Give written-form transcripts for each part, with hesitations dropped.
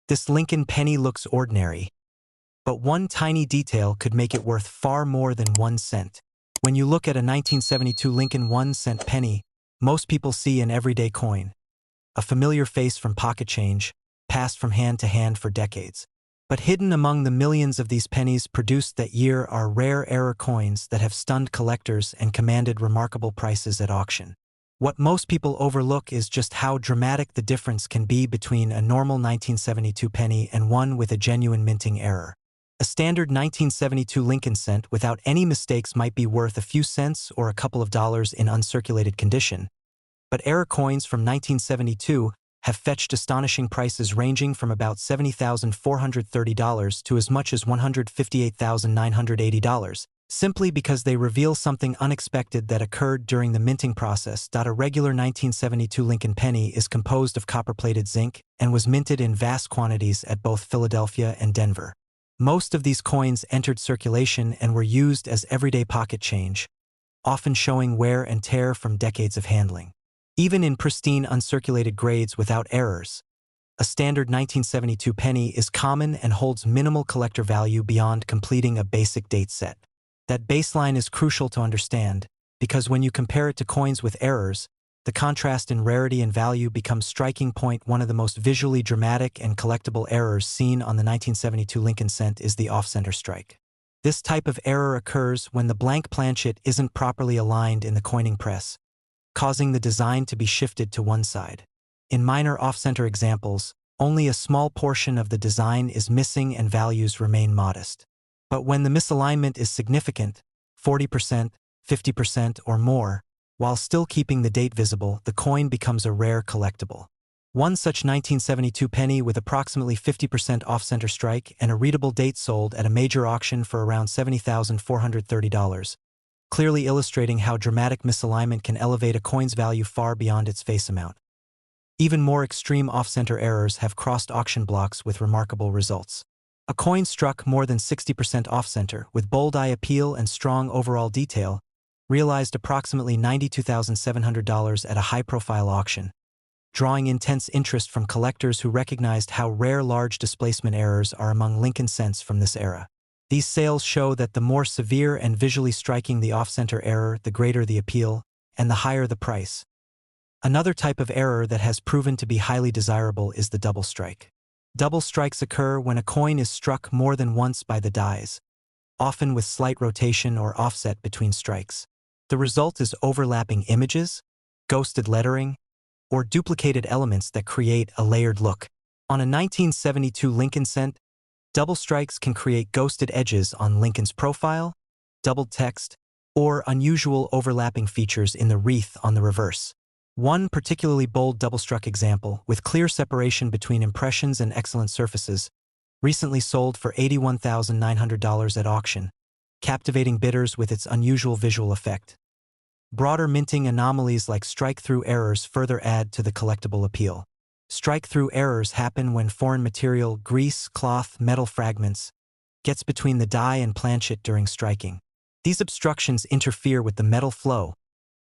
This Lincoln penny looks ordinary, but one tiny detail could make it worth far more than 1 cent. When you look at a 1972 Lincoln 1-cent penny, most people see an everyday coin, a familiar face from pocket change, passed from hand to hand for decades. But hidden among the millions of these pennies produced that year are rare error coins that have stunned collectors and commanded remarkable prices at auction. What most people overlook is just how dramatic the difference can be between a normal 1972 penny and one with a genuine minting error. A standard 1972 Lincoln cent without any mistakes might be worth a few cents or a couple of dollars in uncirculated condition, but error coins from 1972 have fetched astonishing prices ranging from about $70,430 to as much as $158,980, simply because they reveal something unexpected that occurred during the minting process. A regular 1972 Lincoln penny is composed of copper-plated zinc and was minted in vast quantities at both Philadelphia and Denver. Most of these coins entered circulation and were used as everyday pocket change, often showing wear and tear from decades of handling. Even in pristine uncirculated grades without errors, a standard 1972 penny is common and holds minimal collector value beyond completing a basic date set. That baseline is crucial to understand, because when you compare it to coins with errors, the contrast in rarity and value becomes striking. One of the most visually dramatic and collectible errors seen on the 1972 Lincoln cent is the off-center strike. This type of error occurs when the blank planchet isn't properly aligned in the coining press, causing the design to be shifted to one side. In minor off-center examples, only a small portion of the design is missing and values remain modest. But when the misalignment is significant, 40%, 50% or more, while still keeping the date visible, the coin becomes a rare collectible. One such 1972 penny with approximately 50% off-center strike and a readable date sold at a major auction for around $70,430, clearly illustrating how dramatic misalignment can elevate a coin's value far beyond its face amount. Even more extreme off-center errors have crossed auction blocks with remarkable results. A coin struck more than 60% off-center, with bold eye appeal and strong overall detail, realized approximately $92,700 at a high-profile auction, drawing intense interest from collectors who recognized how rare large displacement errors are among Lincoln cents from this era. These sales show that the more severe and visually striking the off-center error, the greater the appeal, and the higher the price. Another type of error that has proven to be highly desirable is the double strike. Double strikes occur when a coin is struck more than once by the dies, often with slight rotation or offset between strikes. The result is overlapping images, ghosted lettering, or duplicated elements that create a layered look. On a 1972 Lincoln cent, double strikes can create ghosted edges on Lincoln's profile, doubled text, or unusual overlapping features in the wreath on the reverse. One particularly bold double-struck example, with clear separation between impressions and excellent surfaces, recently sold for $81,900 at auction, captivating bidders with its unusual visual effect. Broader minting anomalies like strike-through errors further add to the collectible appeal. Strike-through errors happen when foreign material, grease, cloth, metal fragments, gets between the die and planchet during striking. These obstructions interfere with the metal flow,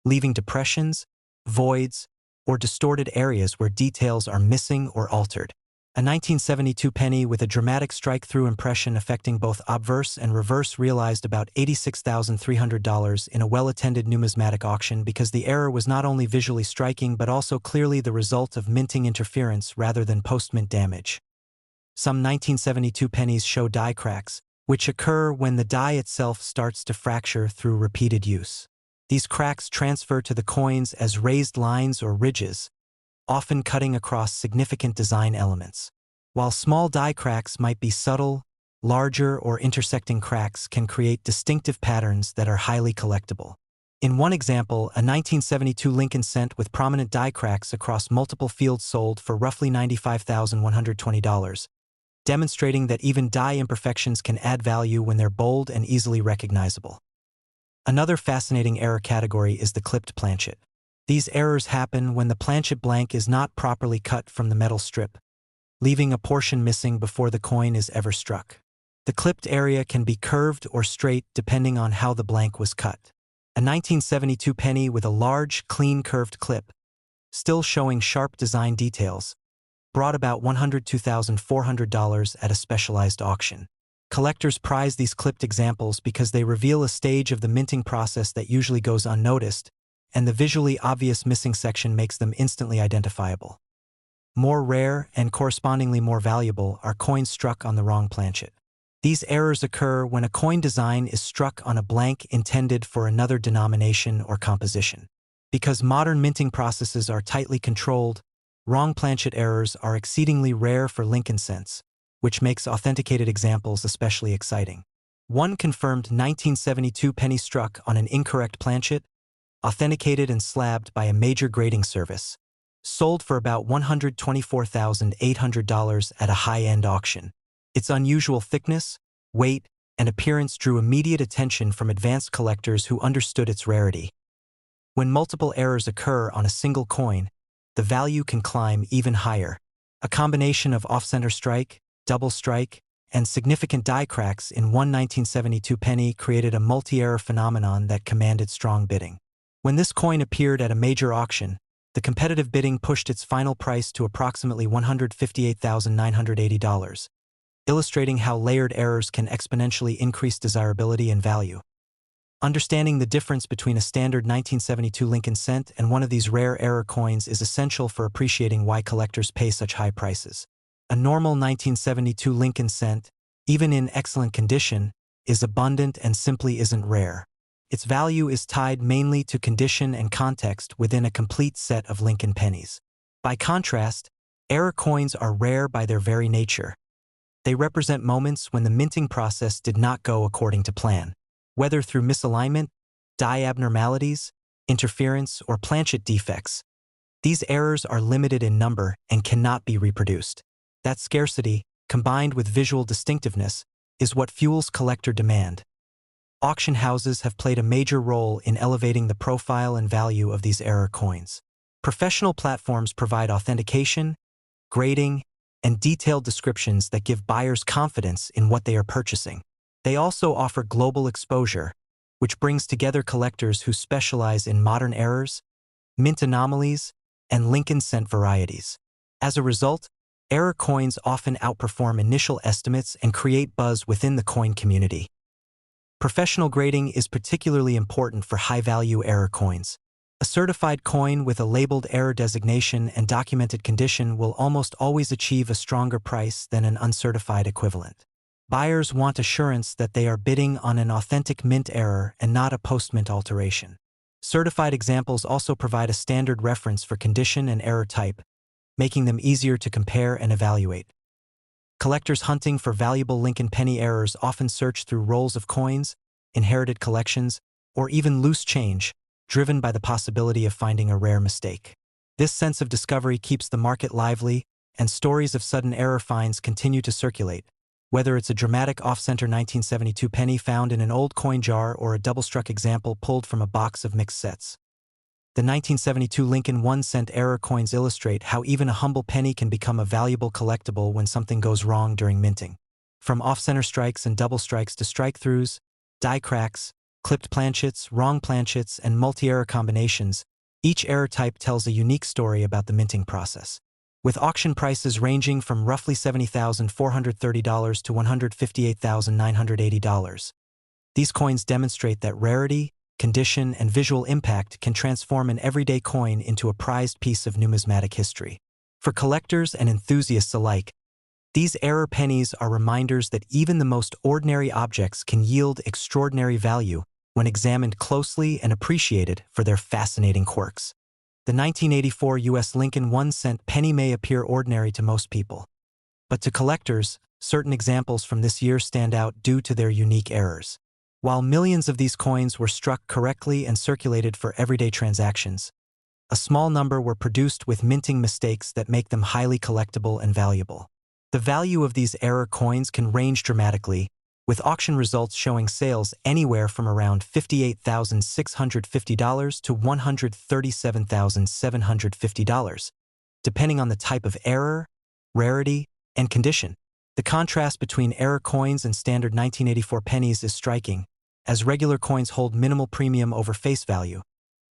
leaving depressions, voids, or distorted areas where details are missing or altered. A 1972 penny with a dramatic strike-through impression affecting both obverse and reverse realized about $86,300 in a well-attended numismatic auction because the error was not only visually striking but also clearly the result of minting interference rather than post-mint damage. Some 1972 pennies show die cracks, which occur when the die itself starts to fracture through repeated use. These cracks transfer to the coins as raised lines or ridges, often cutting across significant design elements. While small die cracks might be subtle, larger or intersecting cracks can create distinctive patterns that are highly collectible. In one example, a 1972 Lincoln cent with prominent die cracks across multiple fields sold for roughly $95,120, demonstrating that even die imperfections can add value when they're bold and easily recognizable. Another fascinating error category is the clipped planchet. These errors happen when the planchet blank is not properly cut from the metal strip, leaving a portion missing before the coin is ever struck. The clipped area can be curved or straight depending on how the blank was cut. A 1972 penny with a large, clean curved clip, still showing sharp design details, brought about $102,400 at a specialized auction. Collectors prize these clipped examples because they reveal a stage of the minting process that usually goes unnoticed, and the visually obvious missing section makes them instantly identifiable. More rare and correspondingly more valuable are coins struck on the wrong planchet. These errors occur when a coin design is struck on a blank intended for another denomination or composition. Because modern minting processes are tightly controlled, wrong planchet errors are exceedingly rare for Lincoln cents, which makes authenticated examples especially exciting. One confirmed 1972 penny struck on an incorrect planchet, authenticated and slabbed by a major grading service, sold for about $124,800 at a high-end auction. Its unusual thickness, weight, and appearance drew immediate attention from advanced collectors who understood its rarity. When multiple errors occur on a single coin, the value can climb even higher. A combination of off-center strike, double strike, and significant die cracks in one 1972 penny created a multi-error phenomenon that commanded strong bidding. When this coin appeared at a major auction, the competitive bidding pushed its final price to approximately $158,980, illustrating how layered errors can exponentially increase desirability and value. Understanding the difference between a standard 1972 Lincoln cent and one of these rare error coins is essential for appreciating why collectors pay such high prices. A normal 1972 Lincoln cent, even in excellent condition, is abundant and simply isn't rare. Its value is tied mainly to condition and context within a complete set of Lincoln pennies. By contrast, error coins are rare by their very nature. They represent moments when the minting process did not go according to plan. Whether through misalignment, die abnormalities, interference, or planchet defects, these errors are limited in number and cannot be reproduced. That scarcity, combined with visual distinctiveness, is what fuels collector demand. Auction houses have played a major role in elevating the profile and value of these error coins. Professional platforms provide authentication, grading, and detailed descriptions that give buyers confidence in what they are purchasing. They also offer global exposure, which brings together collectors who specialize in modern errors, mint anomalies, and Lincoln cent varieties. As a result, error coins often outperform initial estimates and create buzz within the coin community. Professional grading is particularly important for high-value error coins. A certified coin with a labeled error designation and documented condition will almost always achieve a stronger price than an uncertified equivalent. Buyers want assurance that they are bidding on an authentic mint error and not a post-mint alteration. Certified examples also provide a standard reference for condition and error type, making them easier to compare and evaluate. Collectors hunting for valuable Lincoln penny errors often search through rolls of coins, inherited collections, or even loose change, driven by the possibility of finding a rare mistake. This sense of discovery keeps the market lively, and stories of sudden error finds continue to circulate, whether it's a dramatic off-center 1972 penny found in an old coin jar or a double-struck example pulled from a box of mixed sets. The 1972 Lincoln 1-cent error coins illustrate how even a humble penny can become a valuable collectible when something goes wrong during minting. From off-center strikes and double strikes to strike-throughs, die cracks, clipped planchets, wrong planchets, and multi-error combinations, each error type tells a unique story about the minting process. With auction prices ranging from roughly $70,430 to $158,980, these coins demonstrate that rarity, condition, and visual impact can transform an everyday coin into a prized piece of numismatic history. For collectors and enthusiasts alike, these error pennies are reminders that even the most ordinary objects can yield extraordinary value when examined closely and appreciated for their fascinating quirks. The 1984 U.S. Lincoln 1-cent penny may appear ordinary to most people, but to collectors, certain examples from this year stand out due to their unique errors. While millions of these coins were struck correctly and circulated for everyday transactions, a small number were produced with minting mistakes that make them highly collectible and valuable. The value of these error coins can range dramatically, with auction results showing sales anywhere from around $58,650 to $137,750, depending on the type of error, rarity, and condition. The contrast between error coins and standard 1984 pennies is striking, as regular coins hold minimal premium over face value,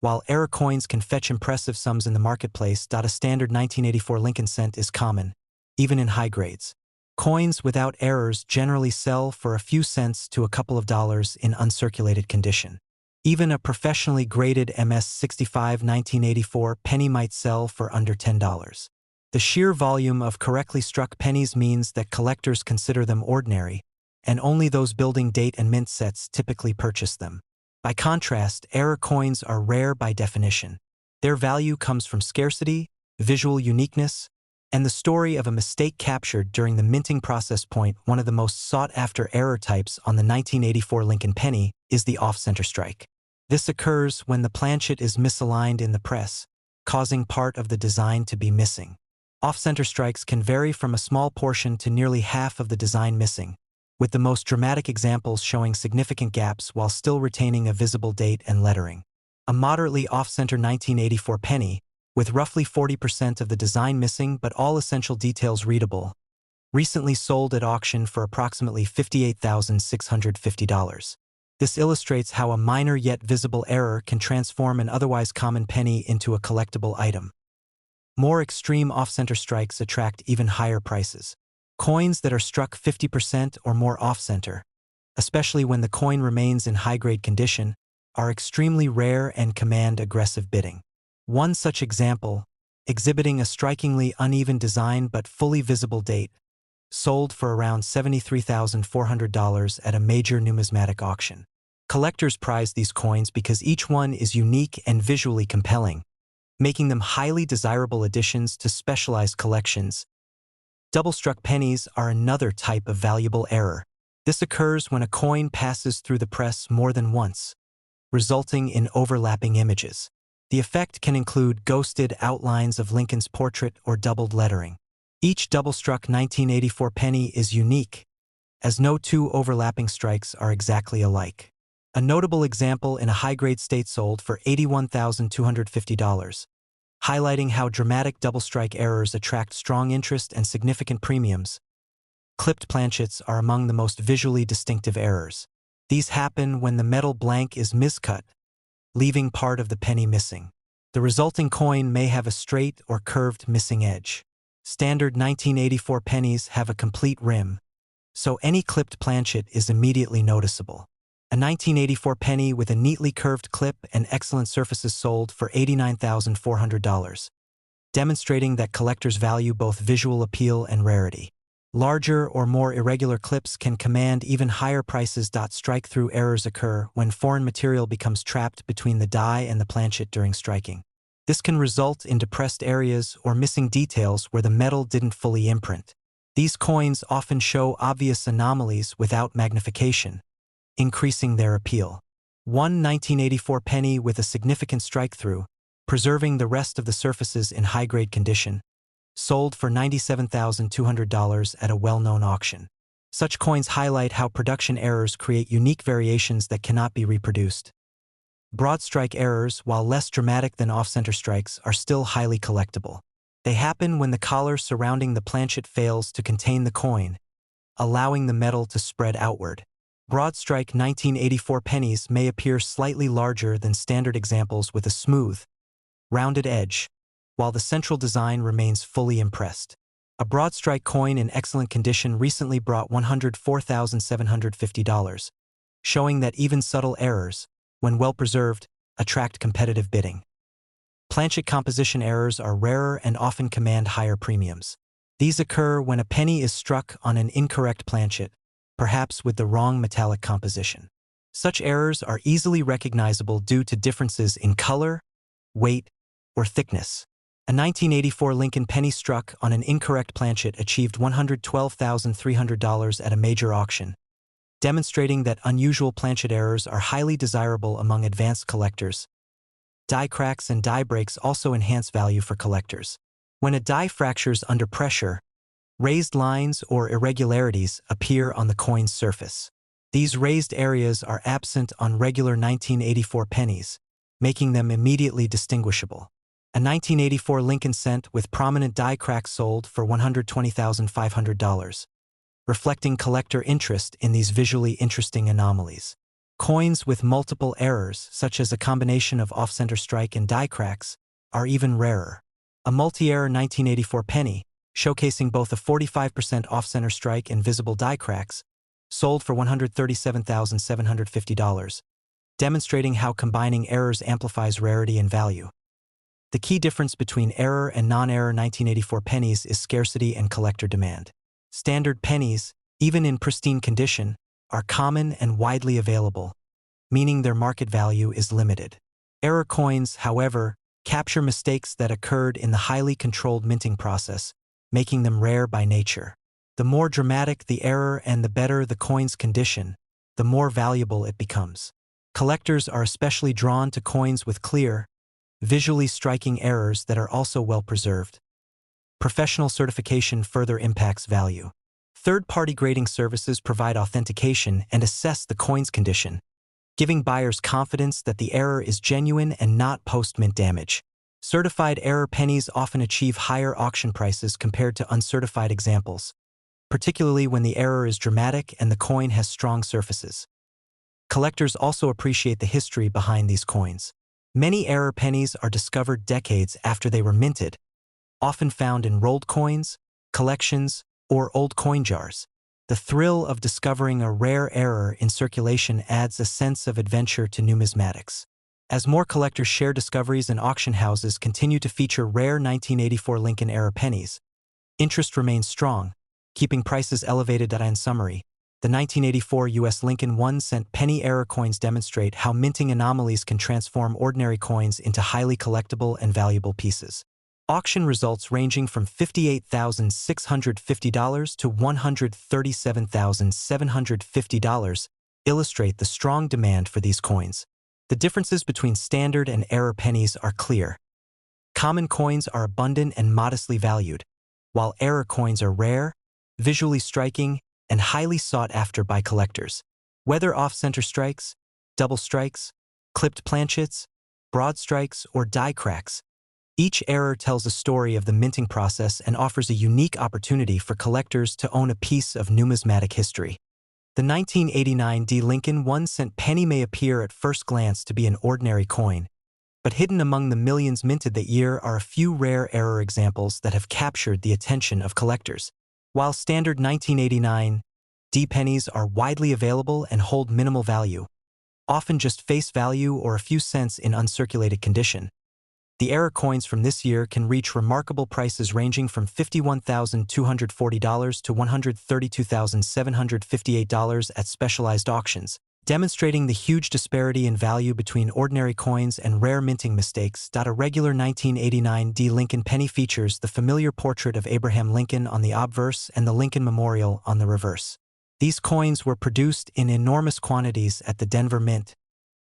While error coins can fetch impressive sums in the marketplace, a standard 1984 Lincoln cent is common, even in high grades. Coins without errors generally sell for a few cents to a couple of dollars in uncirculated condition. Even a professionally graded MS-65 1984 penny might sell for under $10. The sheer volume of correctly struck pennies means that collectors consider them ordinary, and only those building date and mint sets typically purchase them. By contrast, error coins are rare by definition. Their value comes from scarcity, visual uniqueness, and the story of a mistake captured during the minting process. One of the most sought-after error types on the 1984 Lincoln penny is the off-center strike. This occurs when the planchet is misaligned in the press, causing part of the design to be missing. Off-center strikes can vary from a small portion to nearly half of the design missing, with the most dramatic examples showing significant gaps while still retaining a visible date and lettering. A moderately off-center 1984 penny, with roughly 40% of the design missing but all essential details readable, recently sold at auction for approximately $58,650. This illustrates how a minor yet visible error can transform an otherwise common penny into a collectible item. More extreme off-center strikes attract even higher prices. Coins that are struck 50% or more off-center, especially when the coin remains in high-grade condition, are extremely rare and command aggressive bidding. One such example, exhibiting a strikingly uneven design but fully visible date, sold for around $73,400 at a major numismatic auction. Collectors prize these coins because each one is unique and visually compelling, making them highly desirable additions to specialized collections. Double-struck pennies are another type of valuable error. This occurs when a coin passes through the press more than once, resulting in overlapping images. The effect can include ghosted outlines of Lincoln's portrait or doubled lettering. Each double-struck 1984 penny is unique, as no two overlapping strikes are exactly alike. A notable example in a high-grade state sold for $81,250, highlighting how dramatic double-strike errors attract strong interest and significant premiums. Clipped planchets are among the most visually distinctive errors. These happen when the metal blank is miscut, leaving part of the penny missing. The resulting coin may have a straight or curved missing edge. Standard 1984 pennies have a complete rim, so any clipped planchet is immediately noticeable. A 1984 penny with a neatly curved clip and excellent surfaces sold for $89,400, demonstrating that collectors value both visual appeal and rarity. Larger or more irregular clips can command even higher prices. Strike-through errors occur when foreign material becomes trapped between the die and the planchet during striking. This can result in depressed areas or missing details where the metal didn't fully imprint. These coins often show obvious anomalies without magnification, increasing their appeal. One 1984 penny with a significant strike-through, preserving the rest of the surfaces in high-grade condition, sold for $97,200 at a well-known auction. Such coins highlight how production errors create unique variations that cannot be reproduced. Broad strike errors, while less dramatic than off-center strikes, are still highly collectible. They happen when the collar surrounding the planchet fails to contain the coin, allowing the metal to spread outward. Broad strike 1984 pennies may appear slightly larger than standard examples with a smooth, rounded edge, while the central design remains fully impressed. A broad strike coin in excellent condition recently brought $104,750, showing that even subtle errors, when well preserved, attract competitive bidding. Planchet composition errors are rarer and often command higher premiums. These occur when a penny is struck on an incorrect planchet, perhaps with the wrong metallic composition. Such errors are easily recognizable due to differences in color, weight, or thickness. A 1984 Lincoln penny struck on an incorrect planchet achieved $112,300 at a major auction, demonstrating that unusual planchet errors are highly desirable among advanced collectors. Die cracks and die breaks also enhance value for collectors. When a die fractures under pressure, raised lines or irregularities appear on the coin's surface. These raised areas are absent on regular 1984 pennies, making them immediately distinguishable. A 1984 Lincoln cent with prominent die cracks sold for $120,500, reflecting collector interest in these visually interesting anomalies. Coins with multiple errors, such as a combination of off-center strike and die cracks, are even rarer. A multi-error 1984 penny, showcasing both a 45% off-center strike and visible die cracks, sold for $137,750, demonstrating how combining errors amplifies rarity and value. The key difference between error and non-error 1984 pennies is scarcity and collector demand. Standard pennies, even in pristine condition, are common and widely available, meaning their market value is limited. Error coins, however, capture mistakes that occurred in the highly controlled minting process, making them rare by nature. The more dramatic the error and the better the coin's condition, the more valuable it becomes. Collectors are especially drawn to coins with clear, visually striking errors that are also well preserved. Professional certification further impacts value. Third-party grading services provide authentication and assess the coin's condition, giving buyers confidence that the error is genuine and not post-mint damage. Certified error pennies often achieve higher auction prices compared to uncertified examples, particularly when the error is dramatic and the coin has strong surfaces. Collectors also appreciate the history behind these coins. Many error pennies are discovered decades after they were minted, often found in rolled coins, collections, or old coin jars. The thrill of discovering a rare error in circulation adds a sense of adventure to numismatics. As more collectors share discoveries and auction houses continue to feature rare 1984 Lincoln era pennies, interest remains strong, keeping prices elevated. In summary, the 1984 U.S. Lincoln 1-cent penny era coins demonstrate how minting anomalies can transform ordinary coins into highly collectible and valuable pieces. Auction results ranging from $58,650 to $137,750 illustrate the strong demand for these coins. The differences between standard and error pennies are clear. Common coins are abundant and modestly valued, while error coins are rare, visually striking, and highly sought after by collectors. Whether off-center strikes, double strikes, clipped planchets, broad strikes, or die cracks, each error tells a story of the minting process and offers a unique opportunity for collectors to own a piece of numismatic history. The 1989 D. Lincoln 1-cent penny may appear at first glance to be an ordinary coin, but hidden among the millions minted that year are a few rare error examples that have captured the attention of collectors. While standard 1989 D pennies are widely available and hold minimal value, often just face value or a few cents in uncirculated condition, the error coins from this year can reach remarkable prices ranging from $51,240 to $132,758 at specialized auctions, demonstrating the huge disparity in value between ordinary coins and rare minting mistakes. A regular 1989 D. Lincoln penny features the familiar portrait of Abraham Lincoln on the obverse and the Lincoln Memorial on the reverse. These coins were produced in enormous quantities at the Denver Mint,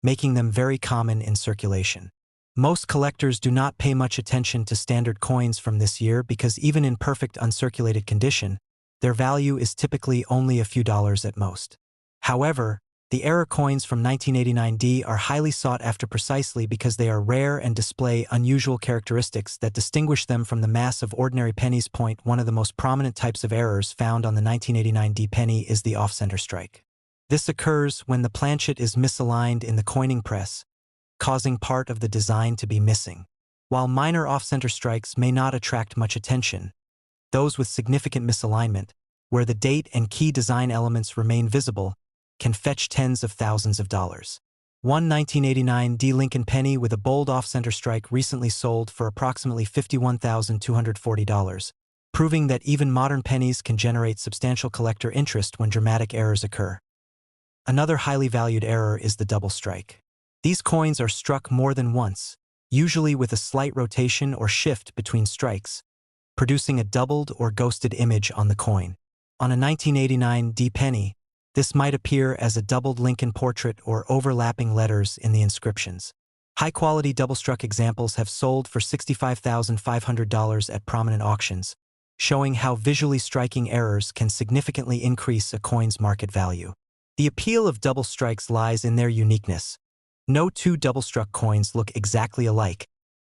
making them very common in circulation. Most collectors do not pay much attention to standard coins from this year because even in perfect uncirculated condition, their value is typically only a few dollars at most. However, the error coins from 1989D are highly sought after precisely because they are rare and display unusual characteristics that distinguish them from the mass of ordinary pennies. One of the most prominent types of errors found on the 1989D penny is the off-center strike. This occurs when the planchet is misaligned in the coining press, causing part of the design to be missing. While minor off-center strikes may not attract much attention, those with significant misalignment, where the date and key design elements remain visible, can fetch tens of thousands of dollars. One 1989 D. Lincoln penny with a bold off-center strike recently sold for approximately $51,240, proving that even modern pennies can generate substantial collector interest when dramatic errors occur. Another highly valued error is the double strike. These coins are struck more than once, usually with a slight rotation or shift between strikes, producing a doubled or ghosted image on the coin. On a 1989 D penny, this might appear as a doubled Lincoln portrait or overlapping letters in the inscriptions. High-quality double-struck examples have sold for $65,500 at prominent auctions, showing how visually striking errors can significantly increase a coin's market value. The appeal of double strikes lies in their uniqueness. No two double-struck coins look exactly alike,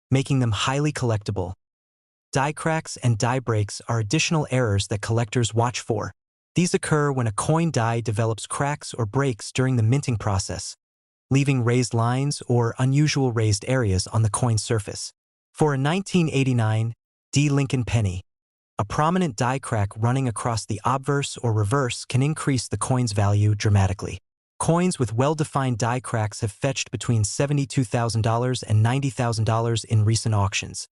making them highly collectible. Die cracks and die breaks are additional errors that collectors watch for. These occur when a coin die develops cracks or breaks during the minting process, leaving raised lines or unusual raised areas on the coin surface. For a 1989 D. Lincoln penny, a prominent die crack running across the obverse or reverse can increase the coin's value dramatically. Coins with well-defined die cracks have fetched between $72,000 and $90,000 in recent auctions,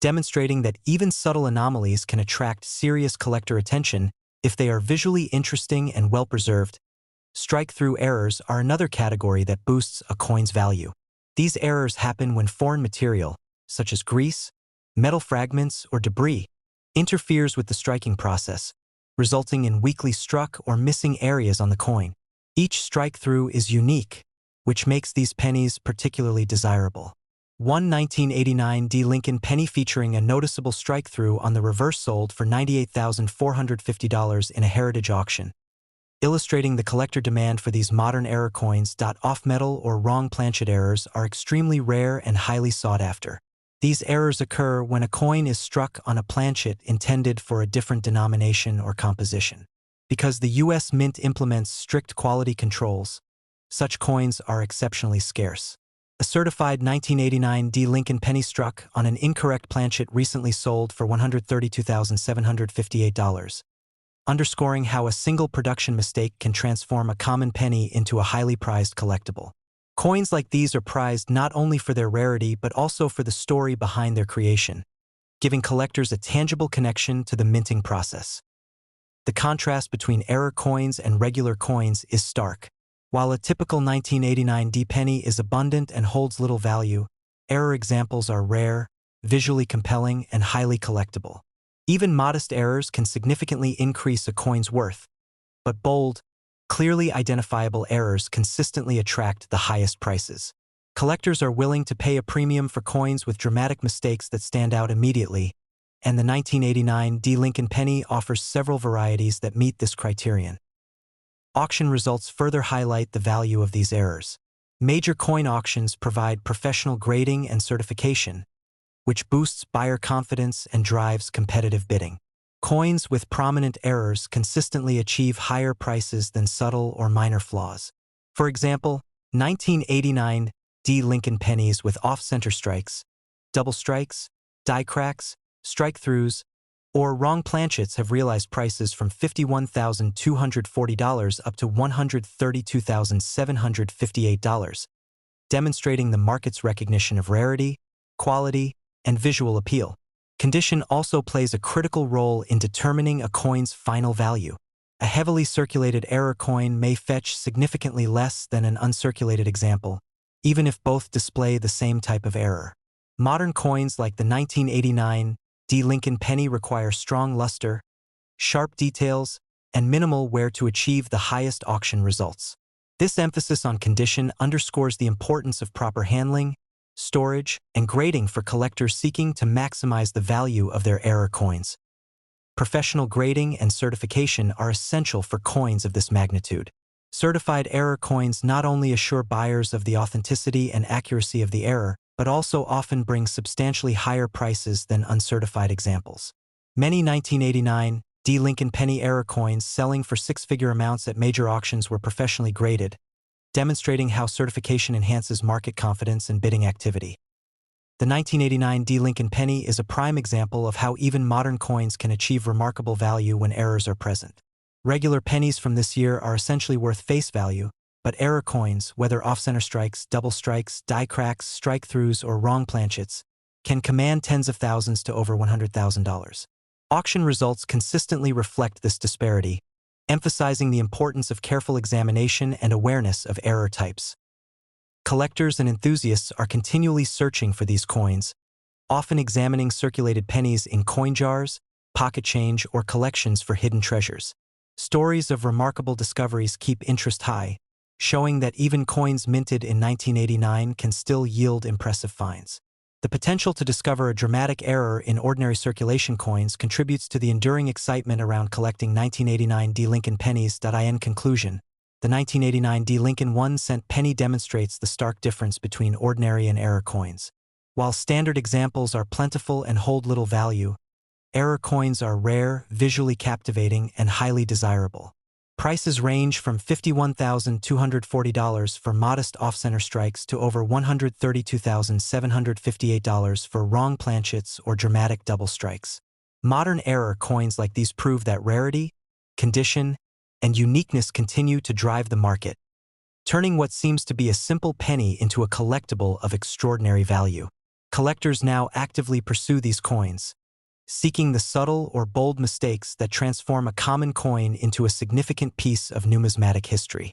demonstrating that even subtle anomalies can attract serious collector attention if they are visually interesting and well-preserved. Strike-through errors are another category that boosts a coin's value. These errors happen when foreign material, such as grease, metal fragments, or debris, interferes with the striking process, resulting in weakly struck or missing areas on the coin. Each strike-through is unique, which makes these pennies particularly desirable. One 1989 D. Lincoln penny featuring a noticeable strike-through on the reverse sold for $98,450 in a heritage auction, illustrating the collector demand for these modern error coins. Off-metal or wrong planchet errors are extremely rare and highly sought after. These errors occur when a coin is struck on a planchet intended for a different denomination or composition. Because the U.S. Mint implements strict quality controls, such coins are exceptionally scarce. A certified 1989 D. Lincoln penny struck on an incorrect planchet recently sold for $132,758, underscoring how a single production mistake can transform a common penny into a highly prized collectible. Coins like these are prized not only for their rarity but also for the story behind their creation, giving collectors a tangible connection to the minting process. The contrast between error coins and regular coins is stark. While a typical 1989 D penny is abundant and holds little value, error examples are rare, visually compelling, and highly collectible. Even modest errors can significantly increase a coin's worth, but bold, clearly identifiable errors consistently attract the highest prices. Collectors are willing to pay a premium for coins with dramatic mistakes that stand out immediately, and the 1989 D. Lincoln penny offers several varieties that meet this criterion. Auction results further highlight the value of these errors. Major coin auctions provide professional grading and certification, which boosts buyer confidence and drives competitive bidding. Coins with prominent errors consistently achieve higher prices than subtle or minor flaws. For example, 1989 D. Lincoln pennies with off-center strikes, double strikes, die cracks, strike-throughs, or wrong planchets have realized prices from $51,240 up to $132,758, demonstrating the market's recognition of rarity, quality, and visual appeal. Condition also plays a critical role in determining a coin's final value. A heavily circulated error coin may fetch significantly less than an uncirculated example, even if both display the same type of error. Modern coins like the 1989 D. Lincoln penny require strong luster, sharp details, and minimal wear to achieve the highest auction results. This emphasis on condition underscores the importance of proper handling, storage, and grading for collectors seeking to maximize the value of their error coins. Professional grading and certification are essential for coins of this magnitude. Certified error coins not only assure buyers of the authenticity and accuracy of the error, but also often bring substantially higher prices than uncertified examples. Many 1989 D. Lincoln penny error coins selling for six-figure amounts at major auctions were professionally graded, demonstrating how certification enhances market confidence and bidding activity. The 1989 D. Lincoln penny is a prime example of how even modern coins can achieve remarkable value when errors are present. Regular pennies from this year are essentially worth face value, but error coins, whether off-center strikes, double strikes, die cracks, strike-throughs, or wrong planchets, can command tens of thousands to over $100,000. Auction results consistently reflect this disparity, emphasizing the importance of careful examination and awareness of error types. Collectors and enthusiasts are continually searching for these coins, often examining circulated pennies in coin jars, pocket change, or collections for hidden treasures. Stories of remarkable discoveries keep interest high, showing that even coins minted in 1989 can still yield impressive finds. The potential to discover a dramatic error in ordinary circulation coins contributes to the enduring excitement around collecting 1989 D. Lincoln pennies. In conclusion, the 1989 D. Lincoln 1-cent penny demonstrates the stark difference between ordinary and error coins. While standard examples are plentiful and hold little value, Error coins are rare, visually captivating, and highly desirable. Prices range from $51,240 for modest off-center strikes to over $132,758 for wrong planchets or dramatic double strikes. Modern error coins like these prove that rarity, condition, and uniqueness continue to drive the market, turning what seems to be a simple penny into a collectible of extraordinary value. Collectors now actively pursue these coins, seeking the subtle or bold mistakes that transform a common coin into a significant piece of numismatic history.